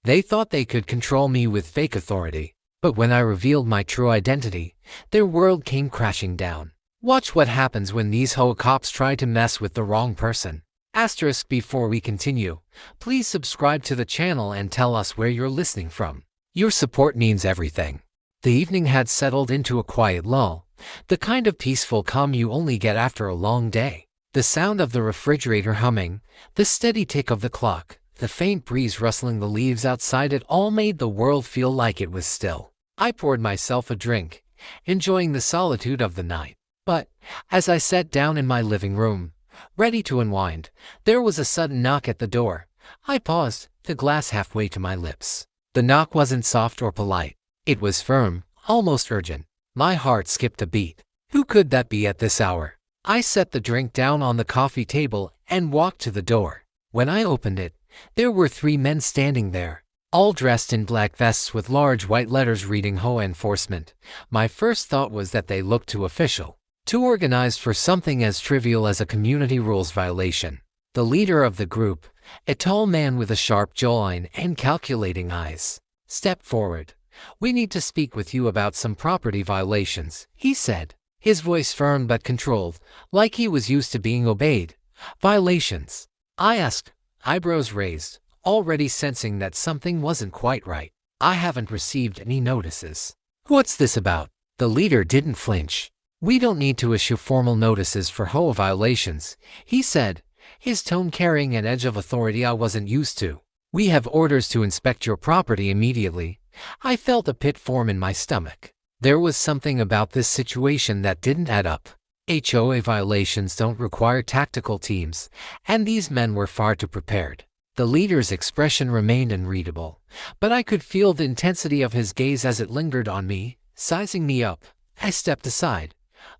They thought they could control me with fake authority. But when I revealed my true identity, their world came crashing down. Watch what happens when these HOA cops try to mess with the wrong person. Asterisk before we continue, please subscribe to the channel and tell us where you're listening from. Your support means everything. The evening had settled into a quiet lull, the kind of peaceful calm you only get after a long day. The sound of the refrigerator humming, the steady tick of the clock, the faint breeze rustling the leaves outside, it all made the world feel like it was still. I poured myself a drink, enjoying the solitude of the night. But, as I sat down in my living room, ready to unwind, there was a sudden knock at the door. I paused, the glass halfway to my lips. The knock wasn't soft or polite. It was firm, almost urgent. My heart skipped a beat. Who could that be at this hour? I set the drink down on the coffee table and walked to the door. When I opened it, there were 3 men standing there, all dressed in black vests with large white letters reading HOA enforcement. My first thought was that they looked too official, too organized for something as trivial as a community rules violation. The leader of the group, a tall man with a sharp jawline and calculating eyes, stepped forward. "We need to speak with you about some property violations," he said, his voice firm but controlled, like he was used to being obeyed. "Violations?" I asked, eyebrows raised, already sensing that something wasn't quite right. "I haven't received any notices." "What's this about?" The leader didn't flinch. "We don't need to issue formal notices for HOA violations," he said, his tone carrying an edge of authority I wasn't used to. "We have orders to inspect your property immediately." I felt a pit form in my stomach. There was something about this situation that didn't add up. HOA violations don't require tactical teams, and these men were far too prepared. The leader's expression remained unreadable, but I could feel the intensity of his gaze as it lingered on me, sizing me up. I stepped aside,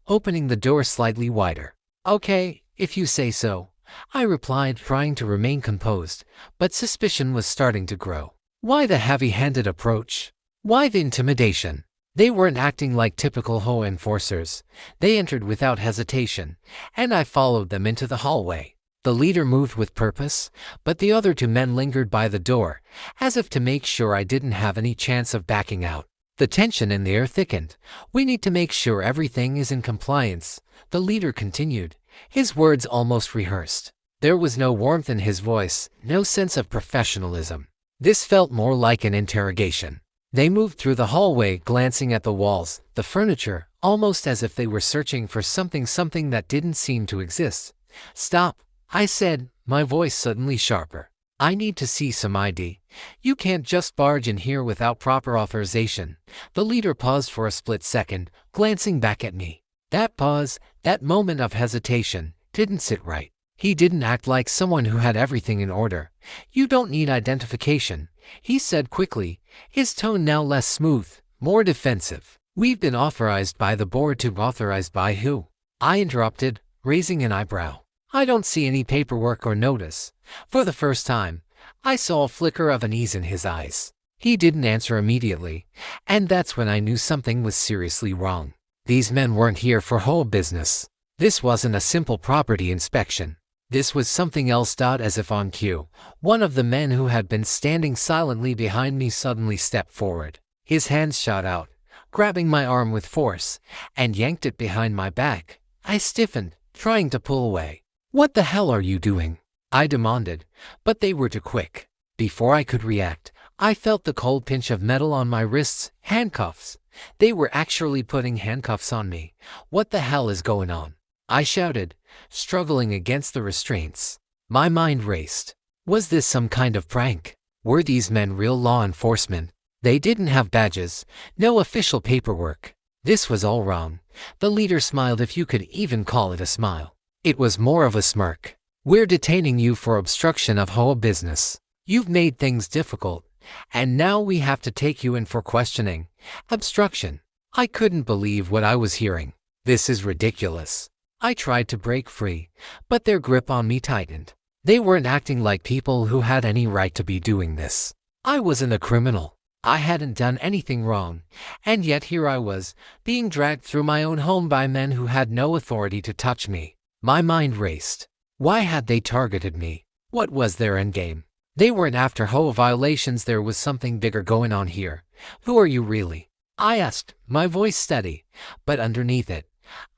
opening the door slightly wider. "Okay, if you say so," I replied, trying to remain composed, but suspicion was starting to grow. Why the heavy-handed approach? Why the intimidation? They weren't acting like typical HOA enforcers. They entered without hesitation, and I followed them into the hallway. The leader moved with purpose, but the other 2 men lingered by the door, as if to make sure I didn't have any chance of backing out. The tension in the air thickened. "We need to make sure everything is in compliance," the leader continued, his words almost rehearsed. There was no warmth in his voice, no sense of professionalism. This felt more like an interrogation. They moved through the hallway, glancing at the walls, the furniture, almost as if they were searching for something that didn't seem to exist. "Stop," I said, my voice suddenly sharper. "I need to see some ID. You can't just barge in here without proper authorization." The leader paused for a split second, glancing back at me. That pause, that moment of hesitation, didn't sit right. He didn't act like someone who had everything in order. "You don't need identification," he said quickly, his tone now less smooth, more defensive. "We've been authorized by the board to." "Authorized by who?" I interrupted, raising an eyebrow. "I don't see any paperwork or notice." For the first time, I saw a flicker of unease in his eyes. He didn't answer immediately, and that's when I knew something was seriously wrong. These men weren't here for HOA business. This wasn't a simple property inspection. This was something else. As if on cue, one of the men who had been standing silently behind me suddenly stepped forward. His hands shot out, grabbing my arm with force, and yanked it behind my back. I stiffened, trying to pull away. "What the hell are you doing?" I demanded, but they were too quick. Before I could react, I felt the cold pinch of metal on my wrists. Handcuffs. They were actually putting handcuffs on me. "What the hell is going on?" I shouted, struggling against the restraints. My mind raced. Was this some kind of prank? Were these men real law enforcement? They didn't have badges, no official paperwork. This was all wrong. The leader smiled, if you could even call it a smile. It was more of a smirk. "We're detaining you for obstruction of HOA business. You've made things difficult, and now we have to take you in for questioning." Obstruction. I couldn't believe what I was hearing. This is ridiculous. I tried to break free, but their grip on me tightened. They weren't acting like people who had any right to be doing this. I wasn't a criminal. I hadn't done anything wrong, and yet here I was, being dragged through my own home by men who had no authority to touch me. My mind raced. Why had they targeted me? What was their endgame? They weren't after HOA violations, there was something bigger going on here. Who are you really? I asked, my voice steady, but underneath it,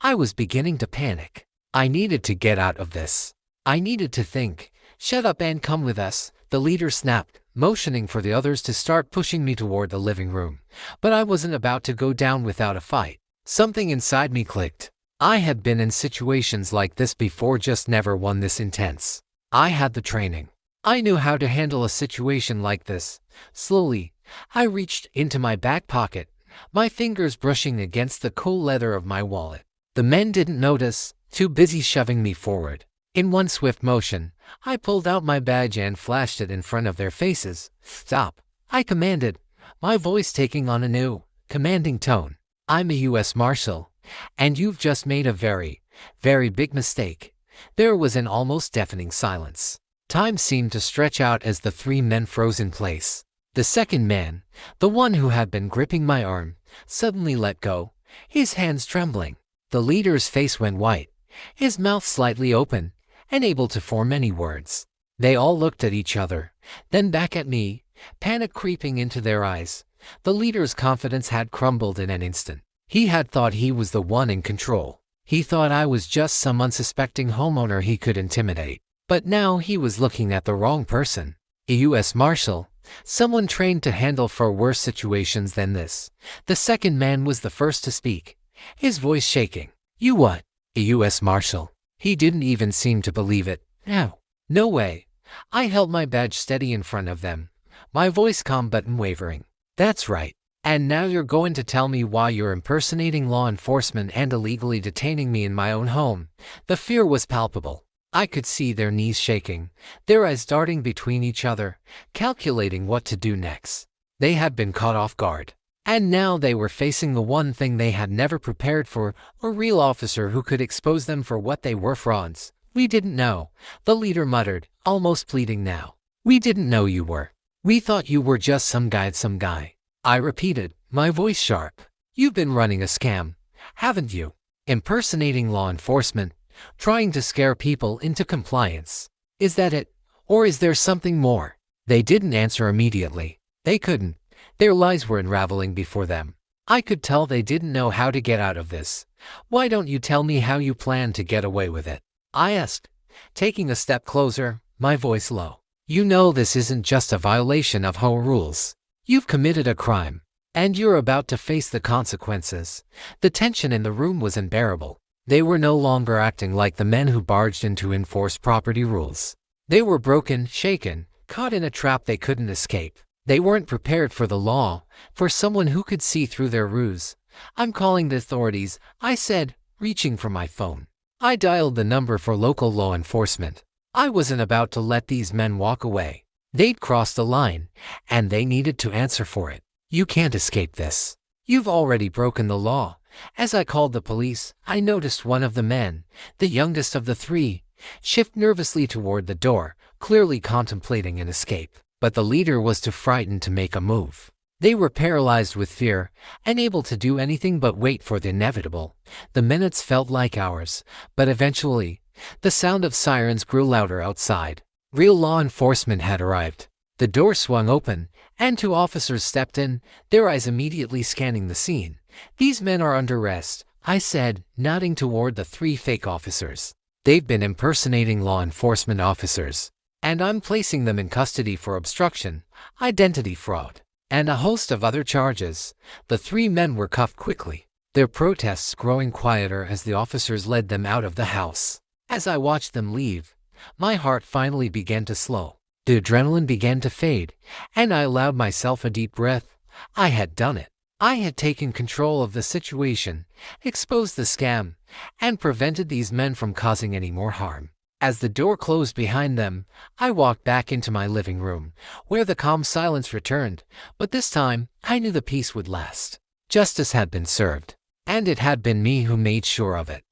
I was beginning to panic. I needed to get out of this. I needed to think. Shut up and come with us, the leader snapped, motioning for the others to start pushing me toward the living room. But I wasn't about to go down without a fight. Something inside me clicked. I had been in situations like this before, just never one this intense. I had the training. I knew how to handle a situation like this. Slowly, I reached into my back pocket, my fingers brushing against the cool leather of my wallet. The men didn't notice, too busy shoving me forward. In one swift motion, I pulled out my badge and flashed it in front of their faces. Stop, I commanded, my voice taking on a new, commanding tone. I'm a U.S. Marshal, and you've just made a very, very big mistake. There was an almost deafening silence. Time seemed to stretch out as the three men froze in place. The second man, the one who had been gripping my arm, suddenly let go, his hands trembling. The leader's face went white, his mouth slightly open, unable to form any words. They all looked at each other, then back at me, panic creeping into their eyes. The leader's confidence had crumbled in an instant. He had thought he was the one in control. He thought I was just some unsuspecting homeowner he could intimidate. But now he was looking at the wrong person. A U.S. Marshal, someone trained to handle far worse situations than this. The second man was the first to speak, his voice shaking. You what? A U.S. Marshal? He didn't even seem to believe it. No. No way. I held my badge steady in front of them, my voice calm but unwavering. That's right. And now you're going to tell me why you're impersonating law enforcement and illegally detaining me in my own home. The fear was palpable. I could see their knees shaking, their eyes darting between each other, calculating what to do next. They had been caught off guard. And now they were facing the one thing they had never prepared for, a real officer who could expose them for what they were, frauds. We didn't know, the leader muttered, almost pleading now. We didn't know you were. We thought you were just some guy. I repeated, my voice sharp. You've been running a scam, haven't you? Impersonating law enforcement, trying to scare people into compliance. Is that it? Or is there something more? They didn't answer immediately. They couldn't. Their lies were unraveling before them. I could tell they didn't know how to get out of this. Why don't you tell me how you plan to get away with it? I asked, taking a step closer, my voice low. You know this isn't just a violation of HOA rules. You've committed a crime, and you're about to face the consequences. The tension in the room was unbearable. They were no longer acting like the men who barged in to enforce property rules. They were broken, shaken, caught in a trap they couldn't escape. They weren't prepared for the law, for someone who could see through their ruse. I'm calling the authorities, I said, reaching for my phone. I dialed the number for local law enforcement. I wasn't about to let these men walk away. They'd crossed the line, and they needed to answer for it. You can't escape this. You've already broken the law. As I called the police, I noticed one of the men, the youngest of the three, shift nervously toward the door, clearly contemplating an escape. But the leader was too frightened to make a move. They were paralyzed with fear, unable to do anything but wait for the inevitable. The minutes felt like hours, but eventually, the sound of sirens grew louder outside. Real law enforcement had arrived. The door swung open, and two officers stepped in, their eyes immediately scanning the scene. These men are under arrest, I said, nodding toward the three fake officers. They've been impersonating law enforcement officers, and I'm placing them in custody for obstruction, identity fraud, and a host of other charges. The three men were cuffed quickly, their protests growing quieter as the officers led them out of the house. As I watched them leave, my heart finally began to slow. The adrenaline began to fade, and I allowed myself a deep breath. I had done it. I had taken control of the situation, exposed the scam, and prevented these men from causing any more harm. As the door closed behind them, I walked back into my living room, where the calm silence returned, but this time, I knew the peace would last. Justice had been served, and it had been me who made sure of it.